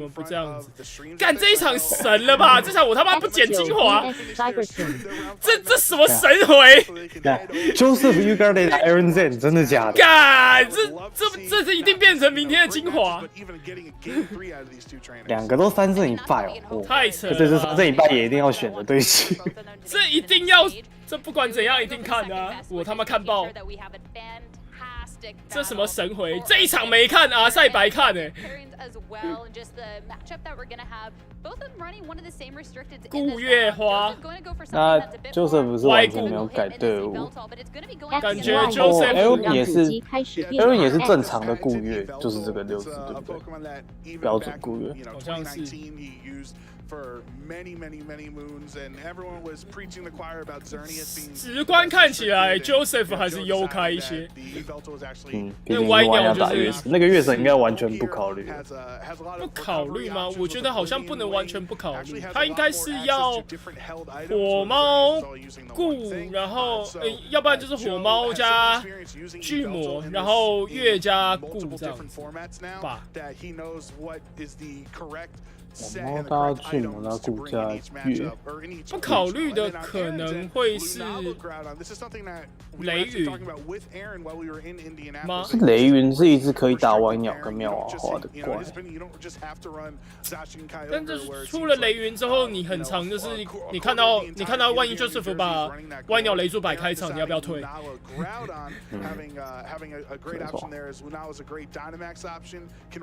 我们不这样子，干这一场神了吧？这场我他妈不剪精华，这什么神回？Joseph Ugarde 的 Aaron Zheng 真的假的？干这一定变成明天的精华。两个都3胜1败哦，太扯了！这是3胜1败也一定要选的对棋。这一定要，这不管怎样一定看啊！我他妈看爆。这什么神回？这一场没看啊，赛白看欸。顾月花，那 Joseph 不是完全没有改队伍，感觉 Joseph Aaron 也是正常的顾月，就是这个6支，对不对？标准顾月，好像是。直观看起来 ，Joseph 还是优开一些。毕竟歪鸟打月神，那个月神应该完全不考虑。不考虑吗？我觉得好像不能完全不考虑，他应该是要火猫顾，然后要不然就是火猫加巨魔，然后月加顾这样子吧。火猫搭巨魔搭顾加月，不考虑的可能会是雷云吗？是雷云是一只可以打歪鸟跟妙蛙花的怪，但是出了雷云之后，你很常就是你看到万一 Joseph 把歪鸟雷珠摆开场，你要不要退？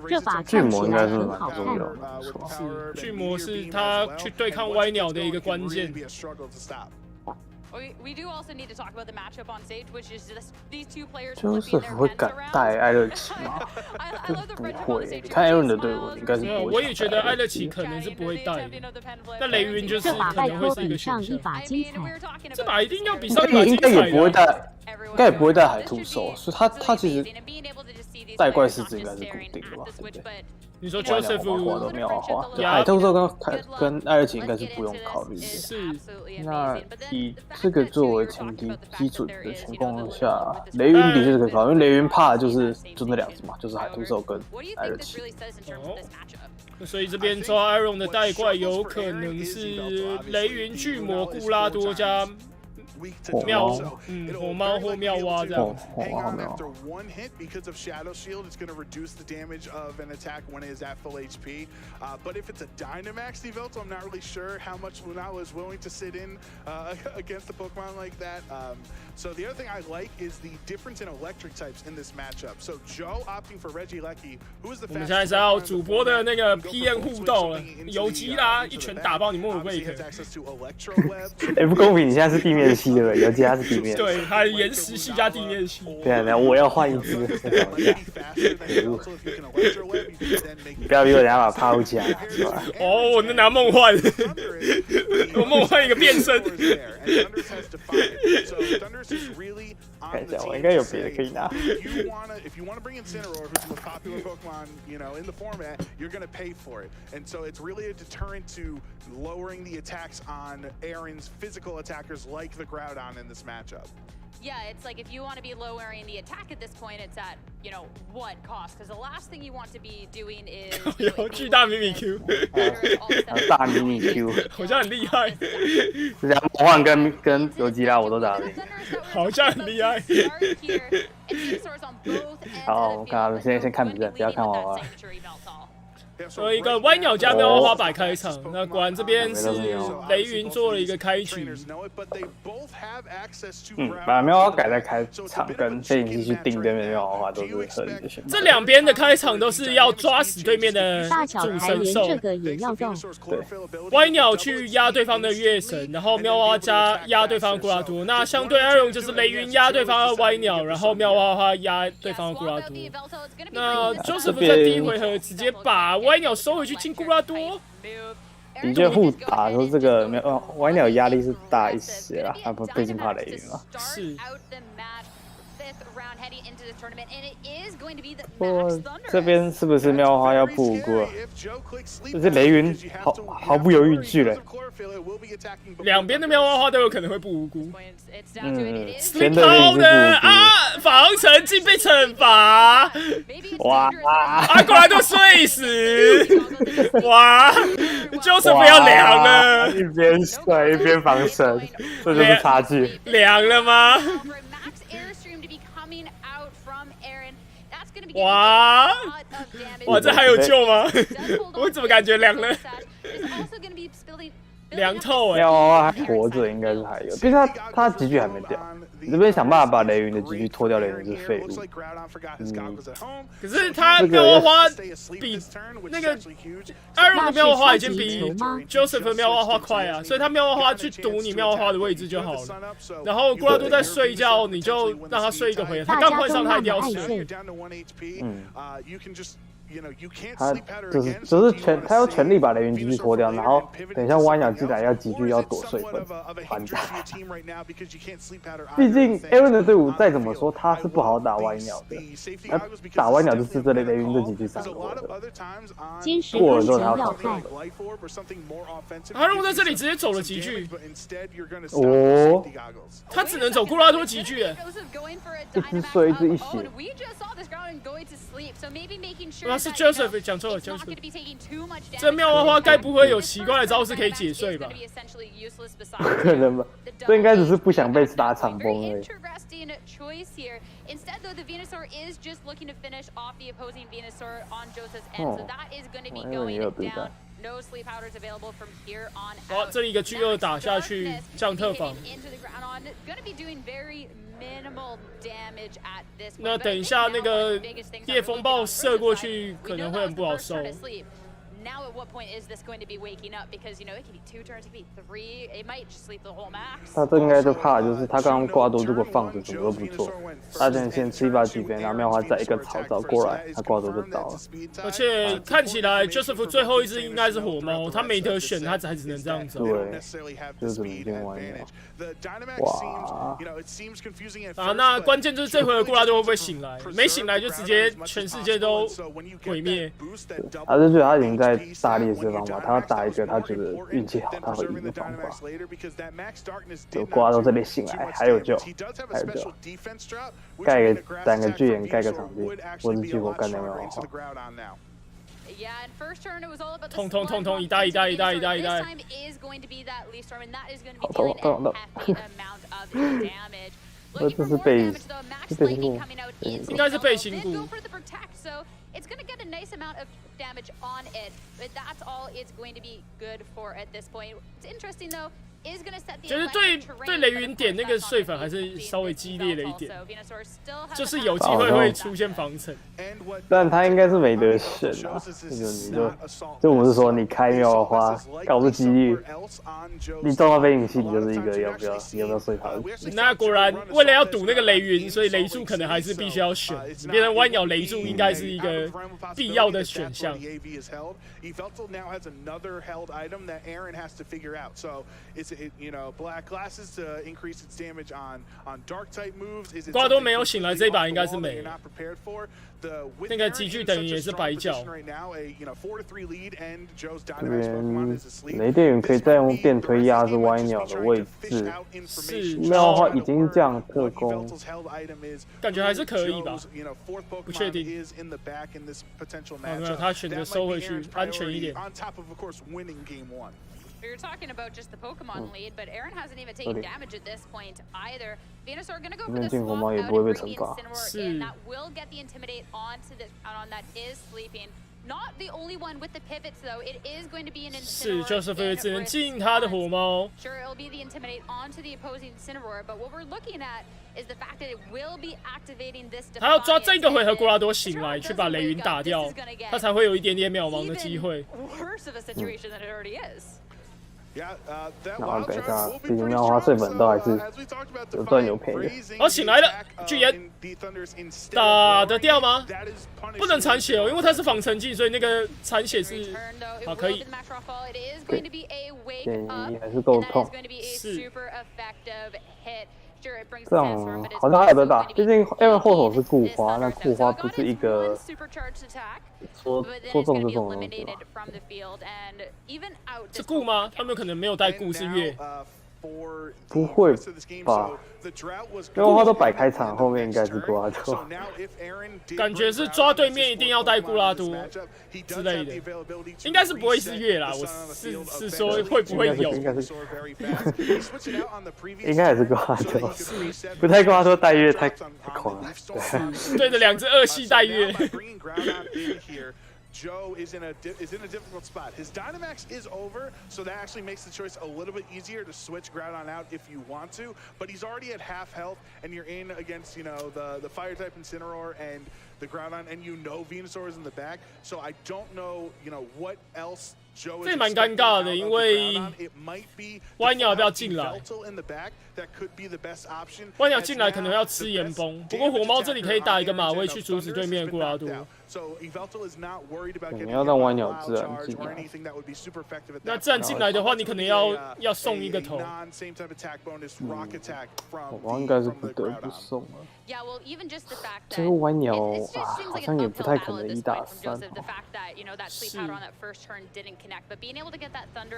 这把巨魔应该是蛮重要的，巨魔是他去对抗歪鸟的一个关键。Joseph 会敢带艾乐奇吗？就不会。你看 Aaron 的队伍应该是不会。我也觉得艾乐奇可能是不会带的。那雷云就是可能会是一个选项。这把一定要比上一把精彩。应该也不会带，应该也不会带海兔兽，所以他其实带怪狮子应该是固定的吧，对不对？你说 Joseph 都没有花，海兔兽跟艾乐奇应该是不用考虑的。是。那以这个作为前提基准的情况下，雷云的确是可以考虑，因为雷云怕的就那2只嘛，就是海兔兽跟艾乐奇。所以这边抓 Aaron 的带怪有可能是雷云巨魔固拉多加。火猫或妙蛙这样。But if it's a Dynamax Yveltal, I'm not really sure how much Lunala is willing to sit in against a Pokemon like that. So the other thing I like is the difference in electric types in this matchup. So Joe opting for Regieleki, who is the fastest. 我们现在是要主播的那个 PM 互动了，游击啦，一拳打爆你莫鲁贝克。不公平，你现在是地面系对不对？游击他是地面。对，他岩石系加地面系。对啊，我要换一只。你不要逼我等下把抛起来，是吧？哦，我拿梦幻，我梦幻一个变身。看一下，我应该有别的可以拿。If you want to bring in Cineroar, who's the most popular Pokemon, in the format, you're going to pay for it. And so it's really a deterrent to lowering the attacks on Aaron's physical attackers like the Groudon in this matchup. Yeah, it's like if you want to be lowering the attack at this point, it's at, what cost? Because the last thing you want to be doing is... 有巨大迷你 Q， 大迷你 Q， 好像很厉害。这样魔幻跟游击啦，我都打得赢，好像很厉害。好，我们看，先看比赛，不要看娃娃。所以一个歪鸟加妙蛙花摆开场，那果然这边是雷云做了一个开局。把妙蛙改在开场，跟飞行器去定对面妙蛙花都是合理的选择。这两边的开场都是要抓死对面的主神兽。这个也要动。对，歪鸟去压对方的月神，然后妙蛙加压对方的固拉多。那相对Aaron就是雷云压对方的歪鸟，然后妙蛙花压对方的固拉多。那 Joseph 在第一回合直接把歪鸟收回去进固拉多，的确互打说这个歪鸟压力是大一些啦，他不毕竟怕雷云嘛。是。我这边是不是喵花要不无辜了？这是雷云毫不犹豫拒了。两边的喵花花都有可能会不无辜。前的人已经不无辜啊！防城竟被惩罚！哇！阿瓜都睡死！哇！Joseph 要凉了，一边睡一边防身，这就是差距。凉了吗？哇！哇，这还有救吗？我怎么感觉凉了？凉透哎！喵娃娃还活着，应该是还有，毕竟他集距还没掉。你这边想办法把雷云的集距脱掉，雷云是废物。可是他喵娃花比那个艾瑞的喵娃花已经比 Joseph 的喵娃花快啊，所以他喵娃花去堵你喵娃花的位置就好了。然后古拉多在睡觉，你就让他睡一个回合，他刚换上他一定要睡。他他要全力把雷云集距脱掉，然后等一下弯鸟进来要集距要躲睡分，完蛋。毕竟 Aaron 的队伍再怎么说他是不好打弯鸟的，他打弯鸟就是这类雷云这几句上过的，过了之后他要打睡分。他如果在这里直接走了集距，哦，他只能走古拉多集距哎，一只睡一只一血。他是 Joseph 讲错了 ，Joseph。这妙蛙花该不会有奇怪的招式可以解睡吧？不可能吧？这应该只是不想被打场崩而已。哦，也有对战。好，这里一个巨2打下去，降特防。那等一下那个夜风暴射过去，可能会很不好受。Now at what point is this going to be waking up? Because it could be 2 turns, it could be 3. It might just sleep the whole max. 他这应该就怕就是他刚刚挂多，如果放着什么都不错，他先吃一把几边，然后妙花再一个草找过来，他挂多就倒了。而且看起来 Joseph 最后一只应该是火猫，他没得选，他才只能这样走。对，就是这么一边弯鸟。哇！啊，那关键就是这回的古拉多会不会醒来？没醒来就直接全世界都毁灭。他就觉得他已经在大力士方法，他要打一个他觉得运气好他会赢的方法。就挂到这里醒来，还有救，还有救。盖个3个巨眼，盖个场地，或者巨火干掉妙花。痛痛痛痛！一代！好痛好痛！这是背辛苦，应该是背辛苦。It's going to get a nice amount of damage on it, but that's all it's going to be good for at this point. It's interesting though. 就是对雷云点那个睡粉还是稍微激烈了一点，就是有机会会出现防城，但他应该是没得选啊。就我们是说，你开妙花搞出几率，你撞到飞影器，你就是一个要不要睡他？那果然为了要赌那个雷云，所以雷柱可能还是必须要选，变成弯鸟雷柱应该是一个必要的选项。瓜都没有醒来，这一把应该是没了。那个集聚等于也是白叫。这边雷电云可以再用电推压着歪鸟的位置。是。妙花已经降特攻，感觉还是可以吧？不确定。没有，他选择收回去，安全一点。You're talking about just the Pokemon lead, but Aaron hasn't even taken damage at this point either. Venusaur going to go for the swap out and bring Incineroar in. That will get the Intimidate onto the on that is sleeping. Not the only one with the pivots though. It is going to be an Incineroar. 是 Joseph 只能禁他的火猫。Sure, it'll be the Intimidate onto the opposing Incineroar, but what we're looking at is the fact that it will be activating this. 他要抓这个回合，古拉多醒来去把雷云打掉，他才会有一点点渺茫的机会。Worse of a situation than it already is. 然后等一下，毕竟妙花睡粉都还是有赚有赔的。好，醒来了，巨岩打得掉吗？不能残血哦，因为它是防沉寂，所以那个残血是好可以。对，建议还是够痛。是。这样好像还有得打，毕竟因为后手是固花，那固花不是一个说中就中的东西吧？是固吗？他们可能没有带固，是月。不会吧？因为他都摆开场，后面应该是瓜拉多。感觉是抓对面一定要带固拉多之类的，应该是不会是月啦。我是说会不会有？应该是，应该也是瓜拉多，不太瓜拉多带月太狂了。对着2只2系带月。Joe is in a difficult spot. His Dynamax is over, so that actually makes the choice a little bit easier to switch Groudon out if you want to. But he's already at half health, and you're in against the Fire type Incineroar and the Groudon, and Venusaur is in the back. So I don't know what else. 这也蛮尴尬的，因为歪鸟要不要进来？歪鸟进来可能要吃岩崩，不过火猫这里可以打一个马威去阻止对面的固拉多。你要让歪鸟自然进来。那自然进来的话，你可能要送一个头。火猫应该是不得不送了。这个歪鸟好像也不太可能1打3。是。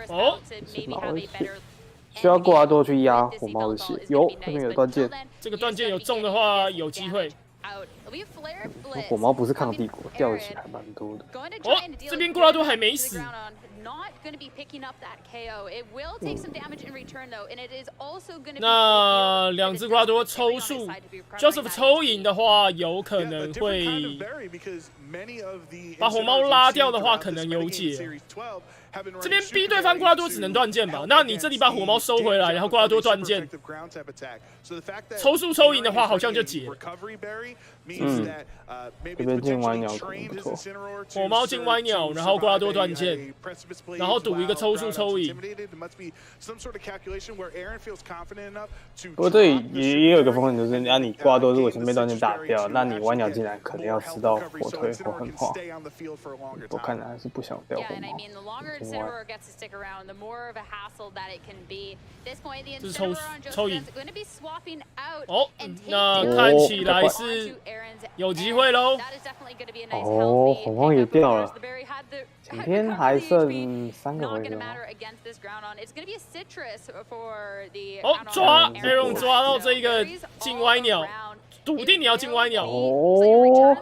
哦，需要过拉多去压火猫的血，有那边有断剑，这个断剑有中的话有机会。火猫不是抗帝国，掉起来蛮多的。哦，这边固拉多还没死。那2只固拉多抽数 ，Joseph 抽赢的话，有可能会把火猫拉掉的话，可能有解。这边逼对方固拉多只能断剑吧？那你这里把火猫收回来，然后固拉多断剑，抽数抽赢的话，好像就解了。这边进歪鸟可能不错。火猫进歪鸟，然后固拉多断剑，然后赌一个抽数抽赢。不过这里也有一个风险，就是你固拉多如果先被断剑打掉，那你歪鸟进来肯定要吃到火推或狠化。我看来还是不想掉火猫。这是抽赢。哦，那看起来是有机会喽。哦，火猫也掉了。今天还剩3个回合。哦，抓 ，Aaron 抓到这一个进歪鸟，笃定你要进歪鸟。哦。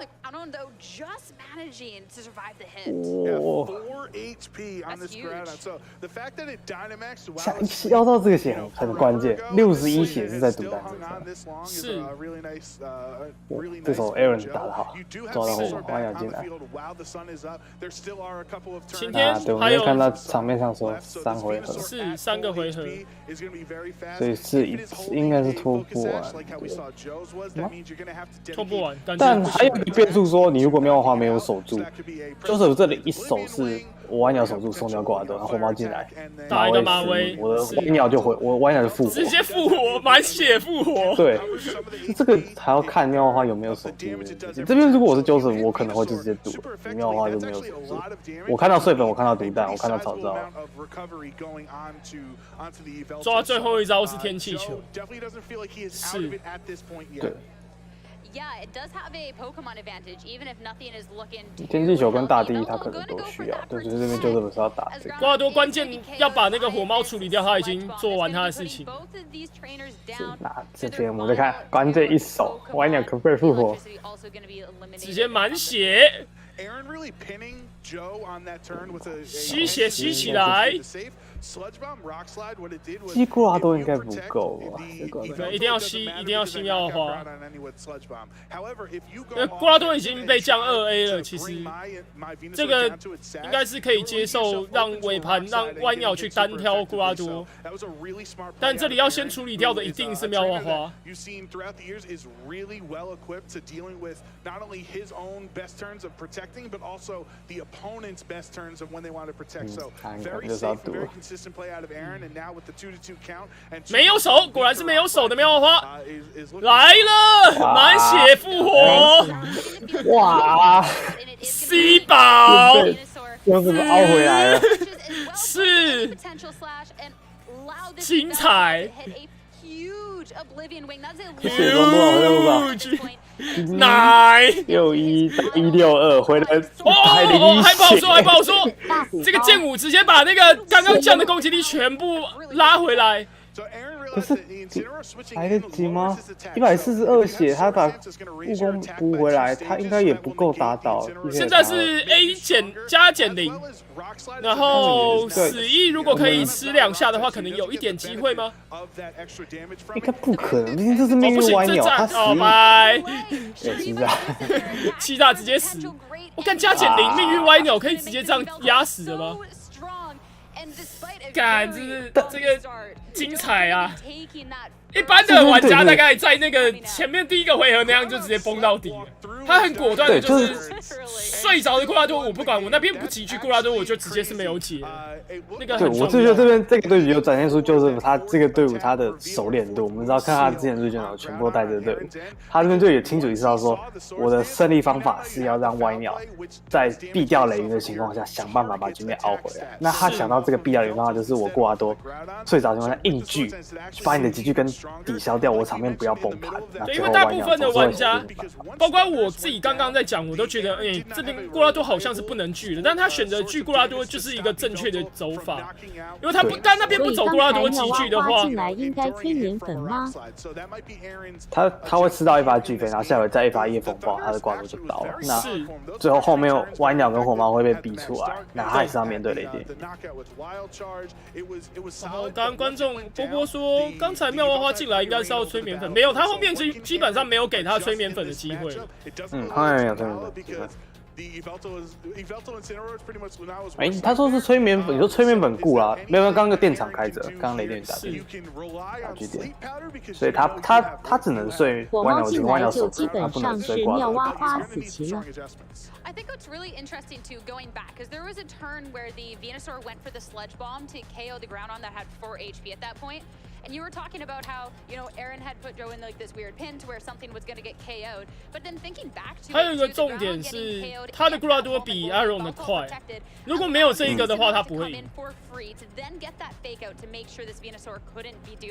要到这个血很关键，61血是在独单上。是。这手 Aaron 打得好，抓到后歪鸟进来。今天对，我们看到场面上说3回合，是3个回合，所以应该是拖不完，拖不完。但还有一个变数说，你如果妙花没有守住，就是这里一手是我歪鸟守住送掉挂的，然后火猫进来，打一个马威，我的歪鸟就回，我歪鸟就复活，直接复活，满血复活。对，这个还要看妙花有没有守住。这边如果我是Joseph，我可能会就直接赌了，妙花就没有守住。我看到碎粉，我看到毒弹，我看到草招。抓最后一招是天气球，是，对。天气球跟大地他可能都需要，对，就是这边Joseph是要打这个。瓜多关键要把那个火猫处理掉，他已经做完他的事情。那这边我们再看关键一手，歪鸟可不可以复活？直接满血。吸血吸起来。吸固拉多应该不够吧？对，一定要吸妙花。因为固拉多已经被降2A 了，其实这个应该是可以接受，让尾盘让歪鸟去单挑固拉多。但这里要先处理掉的一定是妙花。没有手，果然是没有手的妙花来了，满血复活！哇 ，C 宝又怎么凹回来了？是精彩。奶6-1-162回来还不好说，还不好说。这个剑舞直接把那个刚刚降的攻击力全部拉回来。可是来得及吗？142血，他把误攻补回来，他应该也不够打倒。现在是 A 加减0，然后死1如果可以吃2下的话，可能有一点机会吗？应该不可能，毕竟这是命运歪鸟，他死拜。7大直接死，我看加减0命运歪鸟可以直接这样压死的吗？干，这个精彩啊！一般的玩家大概在那个前面第1个回合那样就直接崩到底了。他很果断的，就是睡着的固拉多，我不管，我那边不急剧固拉多，我就直接是没有解。那个对，我就觉得这边这个队伍有展现出就是他这个队伍他的熟练度。我们知道看他之前对战全部带这个队伍，他这边就也清楚意识到说，我的胜利方法是要让歪鸟在避掉雷云的情况下想办法把局面熬回来。那他想到这个避掉雷云方法就是我固拉多睡着的情况下硬聚，把你的急剧跟抵消掉，我场面不要崩盘。对，因为大部分的玩家，包括我自己刚刚在讲，我都觉得，这边固拉多好像是不能聚的，但他选择聚固拉多就是一个正确的走法，因为他不但那边不走固拉多急聚的话，进来应该催眠粉吗？他会吃到一发巨飞，然后下回再一发夜风暴，他的挂多就倒了。那最后后面歪鸟跟火猫会被逼出来，那他也是要面对雷电。然后刚刚观众波波说，刚才妙蛙花进来应该是要催眠粉，没有，他后面基本上没有给他催眠粉的机会。后面没有催眠粉机会。他说是催眠粉，你说催眠粉固啦，没有，刚刚个电场开着，刚刚雷电打去点，所以他只能睡火猫进来就基本上是妙蛙花死棋了。I think what's really interesting too, going back, because there was a turn where the Venusaur went for the Sledge Bomb to KO the Groudon that had 4 HP at that point. And you were talking about how, Aaron had put Joe in like this weird pin to where something was going to get KO'd. But then thinking back to 还有一个重点是，他的固拉多比 Aaron 的快。如果没有这一个的话，他不会赢。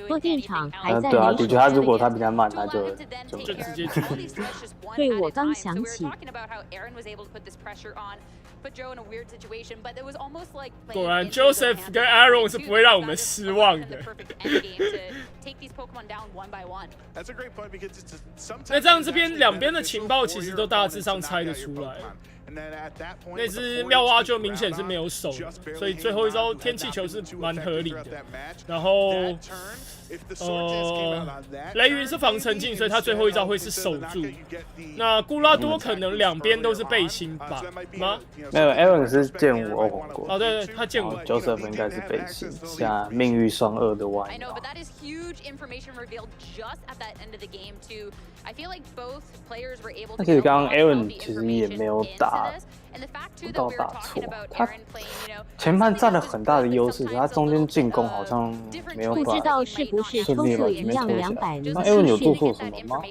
做电场还在对啊，的确，他如果他比较慢，他就直接去。对，我刚想起。果然 ，Joseph 跟 Aaron 是不会让我们失望的。那这样这边两边的情报其实都大致上猜得出来。那只妙蛙就明显是没有守的，所以最后一招天气球是蛮合理的。然后，雷云是防沉浸，所以他最后一招会是守住。那固拉多可能两边都是背心吧？吗？没有 ，Aaron 是剑舞欧皇国。哦，对，他剑舞。Joseph 应该是背心，像命运双2的歪鸟。那其实刚刚 Aaron 其实也没有打不到打错，他前半占了很大的优势，可他中间进攻好像没有不知道是不是抽色一样200零。那 Aaron 有做错什么吗？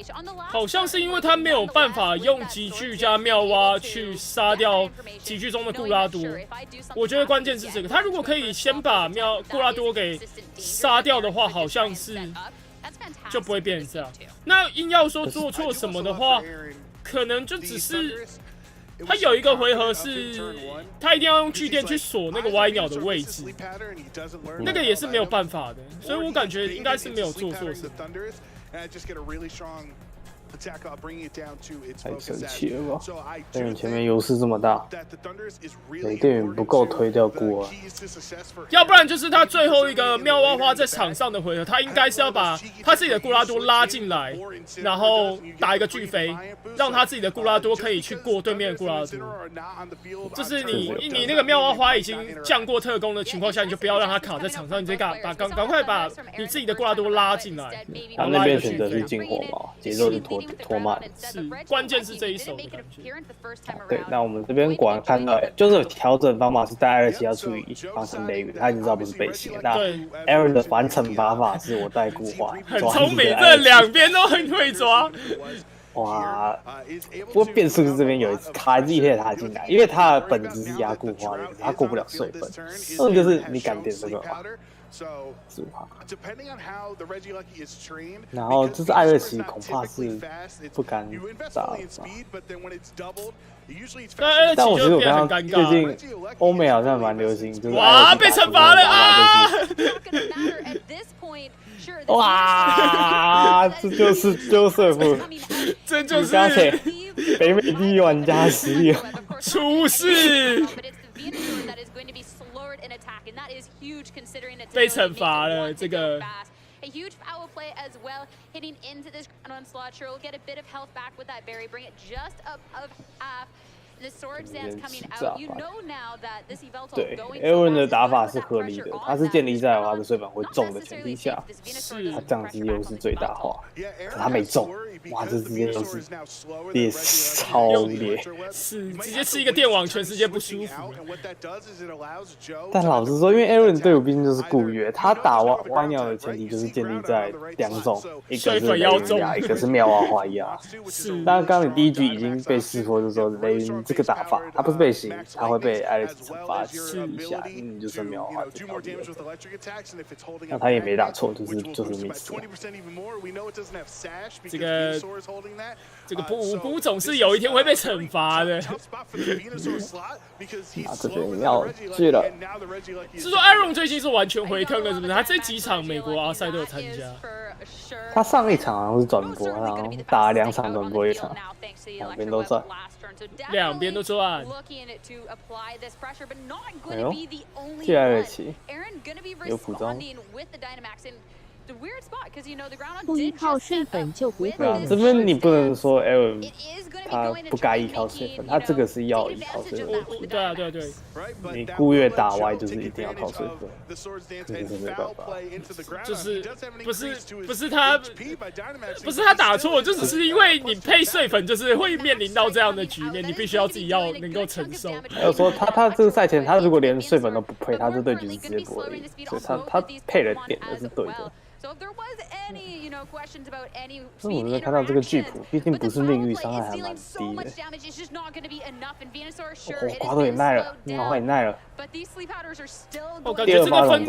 好像是因为他没有办法用极巨加妙蛙去杀掉极巨中的固拉多。我觉得关键是这个，他如果可以先把固拉多给杀掉的话，好像是就不会变成这样。那硬要说做错什么的话，可能就只是。他有一个回合是，他一定要用巨电去锁那个歪鸟的位置，那个也是没有办法的，所以我感觉应该是没有做错什么。太生气了吧！电影前面优势这么大，雷电影不够推掉固啊。要不然就是他最后一个妙蛙花在场上的回合，他应该是要把他自己的固拉多拉进来，然后打一个巨飞，让他自己的固拉多可以去过对面的固拉多。就是你那个妙蛙花已经降过特攻的情况下，你就不要让他卡在场上，你直接赶快把你自己的固拉多拉进来。他那边选择是进火毛，节奏是拖慢，是关键是这一手的感觉。对，那我们这边果然看到，就是调整方法是带2要处理防成雷云，他已经知道不是背心了。那 Aaron 的反惩罚法是我带固化，很聪明，这两边都很会抓。哇！不过变数是这边有一次卡自己黑他进来，因为他的本质是压固化的，他过不了税分。就是你敢点这个吗？15%。然后这是艾乐奇，恐怕是不敢打吧。但我觉得我刚刚最近欧美好像蛮流行，就是哇被惩罚了啊！哇，这就是 Joseph， 这就是北美第一玩家实力，出事，被惩罚了这个。A huge foul play as well, hitting into this ground onslaught. Sure, we'll get a bit of health back with that berry, bring it just up of half. The sword dance coming out. You know now that this Yveltal going. 对 ，Aaron 的打法是合理的，他是建立在他的碎板会中的前提下，他降级优势最大化。可他没中，哇，这直接优势劣势超劣，是直接吃一个电网，全世界不舒服。但老实说，因为 Aaron 队伍毕竟就是固约，他打弯鸟的前提就是建立在2种，一个是雷云亚，一个是妙蛙花亚。是，但刚刚你第一局已经被识破，就是说雷云这个打法，他不是被刑，他会被艾利斯惩罚试一下，你就算妙蛙花就到底了。那他也没打错，就是 miss。这个不无辜总是有一天会被惩罚的。这边要去了。是说 Aaron 最近是完全回坑了，是不是？他这几场美国阿赛都有参加。他上一场好像是转播，然后打了2场转播1场，两边都赚。两边都赚。哎呦，接来得起，有补装。不依靠睡粉就不会。这边你不能说 Aaron 他不该依靠睡粉，他这个是要依靠睡粉。对啊，对对。你固越打歪就是一定要靠睡粉，这就是没办法。就是不是他打错，就只是因为你配睡粉，就是会面临到这样的局面，你必须要自己要能够承受。还有说他这个赛前，他如果连睡粉都不配，他这对局是直接不会赢，所以他配了点的是对的。所以我们看到这个剧谱，毕竟不是命运伤害还蛮低的。瓜都也耐了，妙花也耐了。我感觉这个分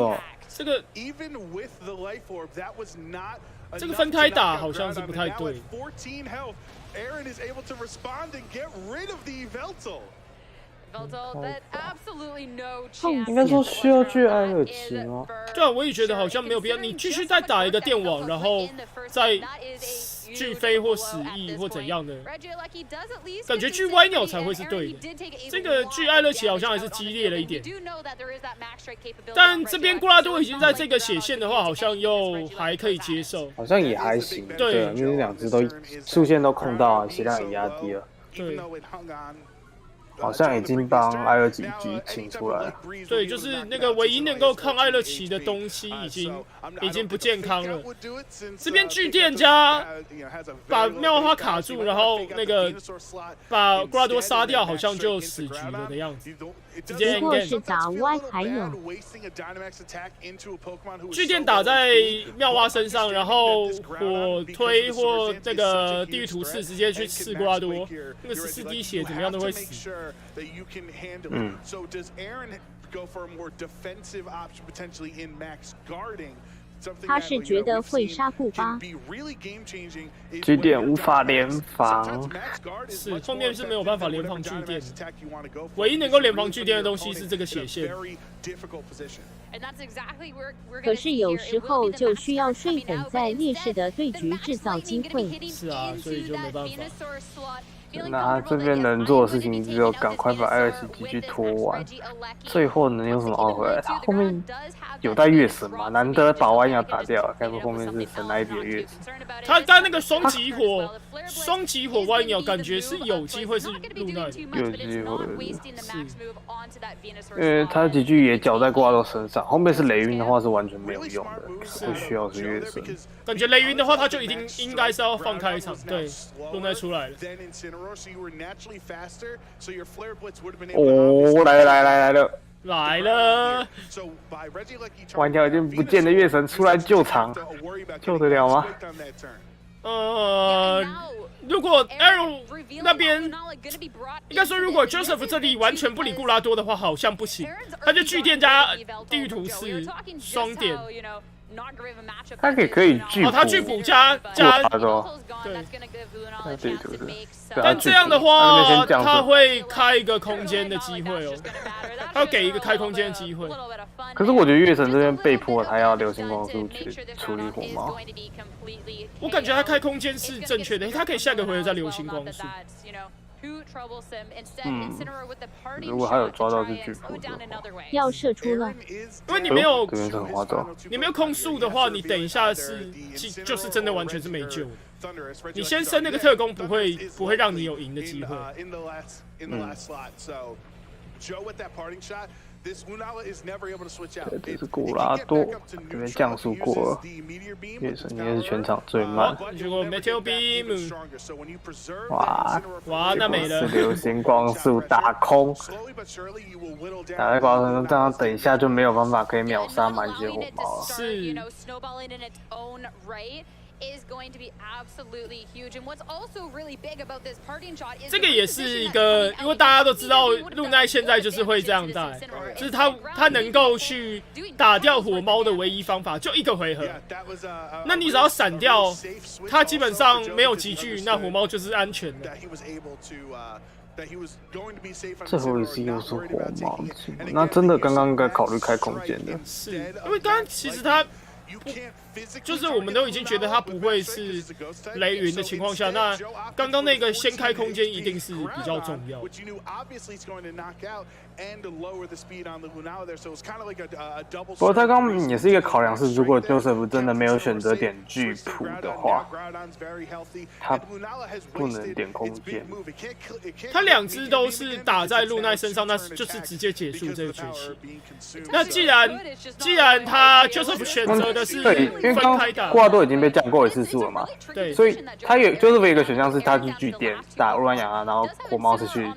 这个分开打好像是不太对。应该说需要去艾乐奇吗？对啊，我也觉得好像没有必要。你继续再打一个电网，然后再拒飞或死翼或怎样的，感觉拒歪鸟才会是对的。这个拒艾乐奇好像还是激烈了一点。但这边布拉多已经在这个血线的话，好像又还可以接受，好像也还行。对，因为2只都速线都控到啊，血量也压低了。对。好像已经帮艾乐奇局清出来了。对，就是那个唯一能够抗艾乐奇的东西已经不健康了。这边巨店家把妙花卡住，然后那个把布拉多杀掉，好像就死局了的样子。直接不过是打歪还有巨店打在妙蛙身上，然后火推或那个地狱图刺直接去刺布拉多，那个14滴血怎么样都会死。他是觉得会杀不吧？据点无法联防，是后面是没有办法联防据点的，唯一能够联防据点的东西是这个血线。可是有时候就需要睡粉在劣势的对局制造机会。是啊，所以就没办法。那他这边能做的事情只有赶快把艾尔奇继续拖完，最后能有什么熬回来？他后面有带月神嘛？难得把弯要打掉，该不后面是神来一笔的月神？他带那个双极火弯鸟，感觉是有机会是入那里，有机会是，因为他几句也搅在挂到身上，后面是雷晕的话是完全没有用的，不需要是月神。感觉雷晕的话，他就应该是要放开一场，对，现在出来了。哦，来了！来了！弯条已经不见的月神出来救场，救得了吗？如果 Aaron 那边应该说，如果 Joseph 这里完全不理固拉多的话，好像不行，他就巨电加地狱图是双点。他可以拒捕，他拒捕加对，但这样的话，他会开一个空间的机会哦，他要给一个开空间的机会。可是我觉得月神这边被迫他要流星光速去处理火猫，我感觉他开空间是正确的，他可以下个回合再流星光速。如果他有抓到是巨捕的，要射出了，因为你没有，这边是很滑动，你没有控速的话，你等一下就是真的完全是没救的。你先升那个特工不会让你有赢的机会。对，这是古拉多这边降速过了，月神应该是全场最慢。结果 Meteor Beam， 哇，那没了。是流星光速打空，打在过程中，这样等一下就没有办法可以秒杀满血火猫了。是。这个也是一个，因为大家都知道露奈现在就是会这样带，就是他能够去打掉火猫的唯一方法就一个回合。那你只要闪掉，他基本上没有集聚，那火猫就是安全的。最后一次又是火猫，那真的刚刚应该考虑开空间的。是因为刚刚其实他。就是我们都已经觉得他不会是雷云的情况下，那刚刚那个先开空间一定是比较重要。不过他刚刚也是一个考量是，如果 Joseph 真的没有选择点巨谱的话，他不能点空间。他两只都是打在露奈身上，那就是直接结束这个剧情。那既然他 Joseph 选择的是因为刚刚挂都已经被降过一次速了嘛，对，所以他有就是有一个选项是他去据点打欧兰亚啊，然后火猫是去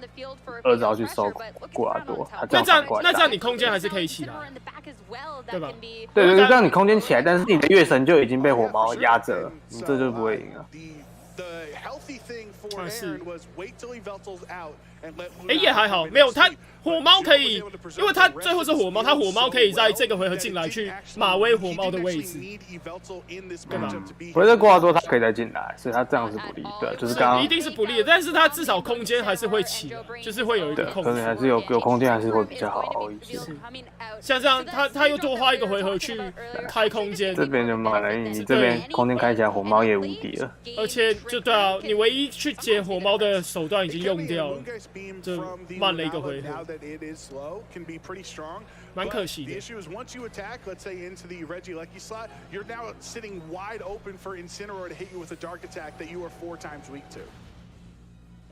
2招去收固拉多，他这样反过来打。那这样你空间还是可以起来，对吧？对，这样你空间起来，但是你的月神就已经被火猫压着了，你这就不会赢了。是，也还好，没有他火猫可以，因为他最后是火猫，他火猫可以在这个回合进来去马威火猫的位置，对吧？不是挂多他可以再进来，所以他这样是不利的，就是刚刚一定是不利的，但是他至少空间还是会起，就是会有一个空间，可能还是有空间还是会比较好一些。像这样，他又多花一个回合去开空间，这边就慢了，你这边空间开起来，火猫也无敌了。而且就对啊，你唯一去解火猫的手段已经用掉了，就慢了一个回合，蛮可惜的。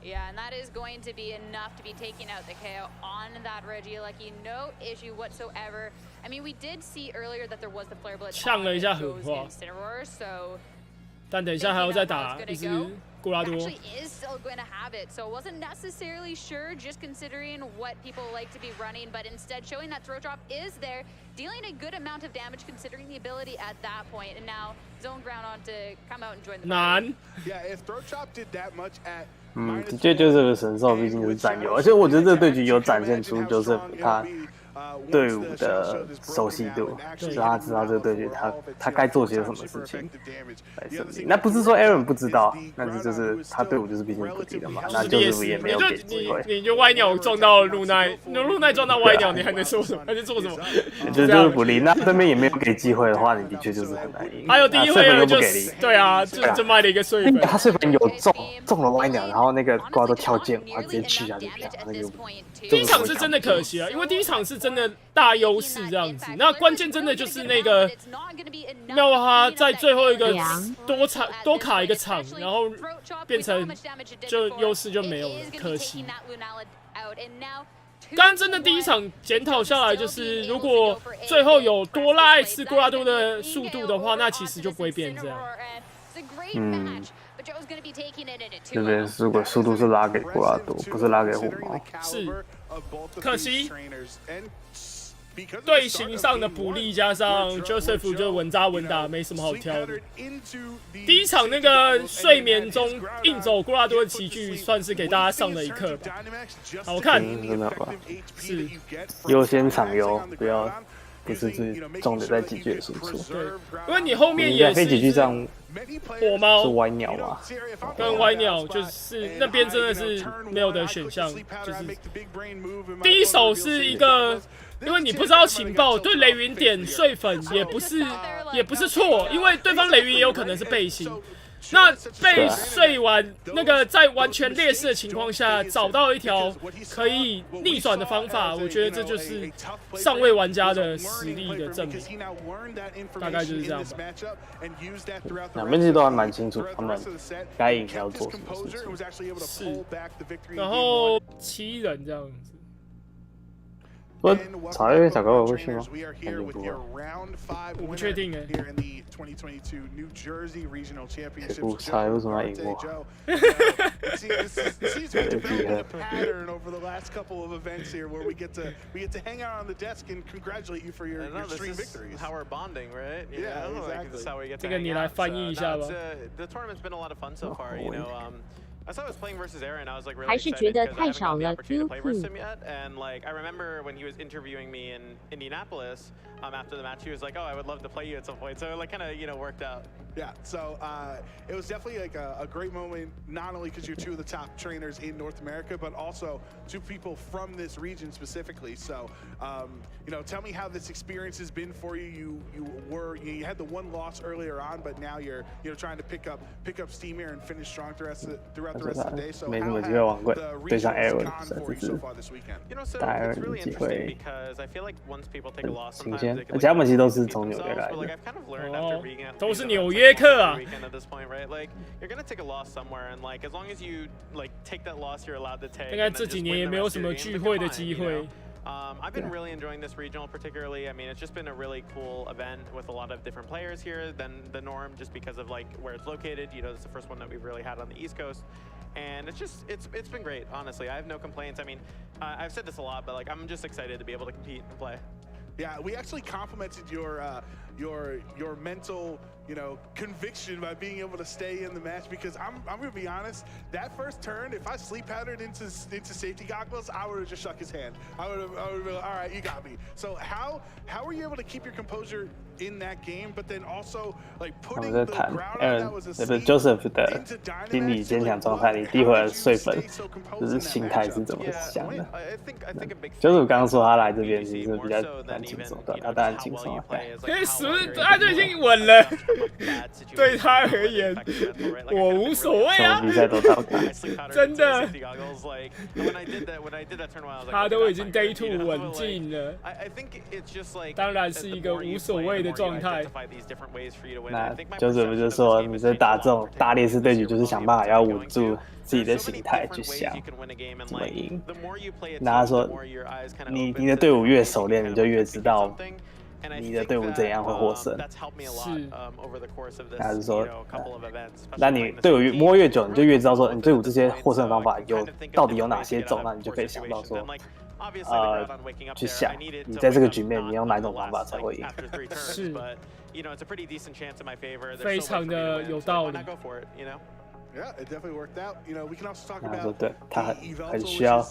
Yeah, and that is going to be enough to be taking out the KO on that Regieleki. No issue whatsoever. I mean, we did see earlier that there was the Flare Blitz on Incineroar, so 但等一下还要再打一只固拉多。Actually is still going to have it, so wasn't necessarily sure just considering what people like to be running, but instead showing that throw drop is there, dealing a good amount of damage considering the ability at that point, and now Zone ground on to come out and join the fight. Yeah, if throw drop did that much at 的确就是这个神兽毕竟是战友，而且我觉得这个对局有展现出就是他队伍的熟悉度，就是他知道这个对决他该做些什么事情来胜利。那不是说 Aaron 不知道，但是就是他队伍就是毕竟不敌的嘛，那就是也没有给机会。你就歪鸟撞到露奈，露奈撞到歪鸟，你还能说什么？还能做什么？就是不利。那对面也没有给机会的话，你的确就是很难赢。还有第一回合就是对啊，就卖了一个碎粉。他碎粉有中了歪鸟，然后那个瓜都跳剑，他直接去下去，那个第一场是真的可惜啊，因为第一场是真的大优势这样子。那关键真的就是那个妙哈在最后一个多卡一个场，然后变成就优势就没有了，可惜。刚刚真的第一场检讨下来，就是如果最后有多拉一次固拉多的速度的话，那其实就不会变这样。这边如果速度是拉给固拉多，不是拉给火猫，是可惜。队形上的补力加上 Joseph 就稳扎稳打，没什么好挑的。第一场那个睡眠中硬走古拉多的棋局，算是给大家上了一课吧。好看，真的吧？是优先场优，不是最重点在几句的输出。对，因为你后面也是几句这样。火猫是歪鸟吗？跟歪鸟就是那边真的是没有的选项，就是第一手是一个，因为你不知道情报，对雷云点睡粉也不是错，因为对方雷云也有可能是背心。那被睡完，那个在完全劣势的情况下，找到一条可以逆转的方法，我觉得这就是上位玩家的实力的证明。大概就是这样吧。两边其实都还蛮清楚，他们该赢要做什么事情。是，然后7人这样子。不，查那边小高会去吗？感觉不会。我不确定哎。谁不猜为什么要赢我这个你来翻译一下吧。As I was playing versus Aaron, I was like really 还是觉得太少了 QQ. And like I remember when he was interviewing me in Indianapolis after the match, he was like, "Oh, I would love to play you at some point." So it like kind of worked out. Yeah, so it was definitely like a great moment, not only because you're two of the top trainers in North America, but also two people from this region specifically. So, tell me how this experience has been for you. You had the one loss earlier on, but now you're trying to pick up steam here and finish strong throughout the rest of the day. So how have the regionals gone for you so far this weekend? So it's really interesting because I feel like once people take a loss, sometimes they can 而且他们其实都是从纽约来的。都是纽约客啊。You're gonna take a loss somewhere, and like as long as you like take that loss, you're allowed to take. 应该这几年也没有什么聚会的机会。I've been really enjoying this regional particularly. I mean, it's just been a really cool event with a lot of different players here than the norm, just because of like where it's located. It's the first one that we've really had on the East Coast, and it's been great. Honestly, I have no complaints. I mean, I've said this a lot, but like I'm just excited to be able to compete and play. Yeah, we actually complimented your mental, conviction by being able to stay in the match, because I'm gonna be honest, that first turn, if I sleep patterned into safety goggles, I would have just shook his hand. I would have been like, all right, you got me. So how were you able to keep your composure in that game, but then also like putting the ground that was asleep Joseph 的心理坚强状态，你第一回合睡粉，就是心态是怎么想的？Joseph 刚刚说他来这边其实比较难轻松的，他当然轻松了。可以他就已经稳了。对他而言，我无所谓啊。比赛都到他，真的。他都已经 Day 2稳进了，当然是一个无所谓的状态。那就说你在打这种大劣势对局，就是想办法要稳住自己的心态去想怎么赢。那他说，你的队伍越熟练，你就越知道你的队伍怎样会获胜。是，他是说，那你队伍摸越久，你就越知道说你队伍这些获胜的方法到底有哪些种，那你就可以想到说，去想你在这个局面你用哪种方法才会赢。是，非常的有道理。Yeah, it definitely worked out. We can also talk 他 about 说对，他很需要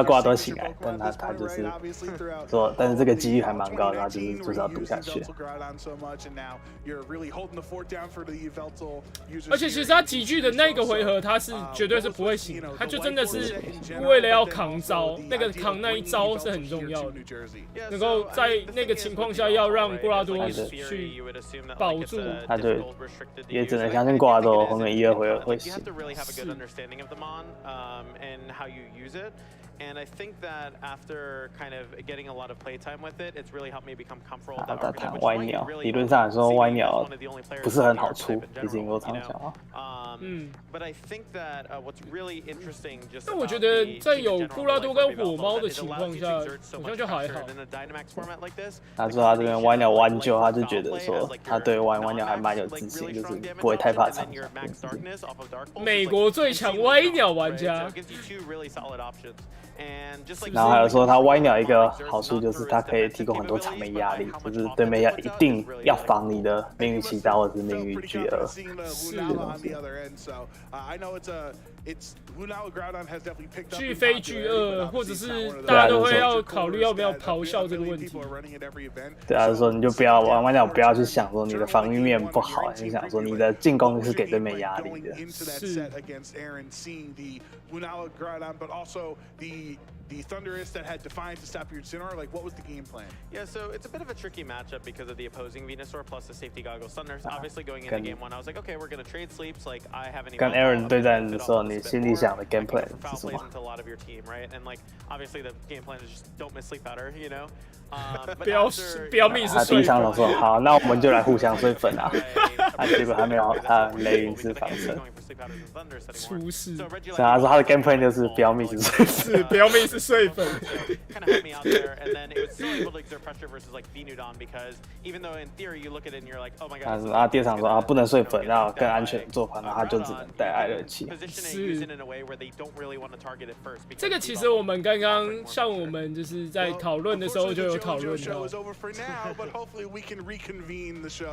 挂多醒来，但他就是说，但是这个几率还蛮高的，他就是要赌下去。而且其实他集聚的那个回合，他是绝对是不会醒的，他就真的是为了要扛招，扛那一招是很重要的，能够在那个情况下要让瓜拉多去保住，他就也只能相信瓜拉多后面1、2回合。You have to really have a good understanding of the Mon and how you use it. And I think that after kind of getting a lot of playtime with it, it's really helped me become comfortable with that archetype. 歪鸟，理论上来说，歪鸟不是很好出，毕竟我常讲啊。But I think that what's really interesting just 但我觉得在有库拉多跟火猫的情况下，好像就还好。他说他这边歪鸟弯就，他就觉得说他对歪鸟还蛮有自信，就是不会太怕场。美国最强歪鸟玩家。然后还有说他歪鸟一个好处就是它可以提供很多场面压力，就是对面一定要防你的命运奇刀或者是命运巨鳄。巨飞巨鳄，或者是大家都会要考虑要不要咆哮这个问题。对啊，就说你就不要玩鸟，不要去想说你的防御面不好，你想说你的进攻是给对面压力的。是。The Thunderous that had Defiant to stop your Incineroar, like what was the game plan? Yeah, so it's a bit of a tricky matchup because of the opposing Venusaur plus the safety goggles. Thunderous obviously going into game 1, I was like, okay, we're gonna trade sleeps. Like I haven't even. 跟 Aaron 对战的时候，你心里想的 game plan 是什么？ Into a lot of your team, right? And like obviously the game plan is just don't miss sleep powder, you know. 不要密是他第一场就说好，那我们就来互相睡粉啊！结果还没有，他雷云是防身，出事。所以他说他的 game plan 就是不要密是睡粉，是不要密是睡粉。他第二场说啊不能睡粉，然后更安全的做法，然后他就只能带艾乐奇。是。这个其实我们刚刚像我们就是在讨论的时候就有讨论到。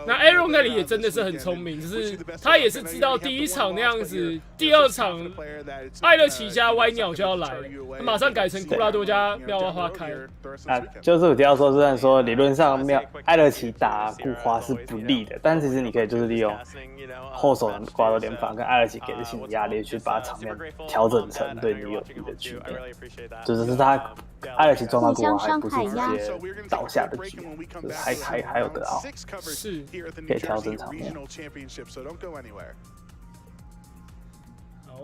那 Aaron 那里也真的是很聪明，就是他也是知道第一场那样子，第二场艾乐奇加歪鸟就要来，他马上改成库拉多加妙蛙花开。就是我提到说，虽然说理论上艾乐奇打固花是不利的，但其实你可以就是利用后手的瓜多连防跟艾乐奇给的心理压力，去把场面调整成对你有利的局面。就是他艾乐奇撞到固花还不是直接倒下的局，就是还有得奥，是可以调整场面。好。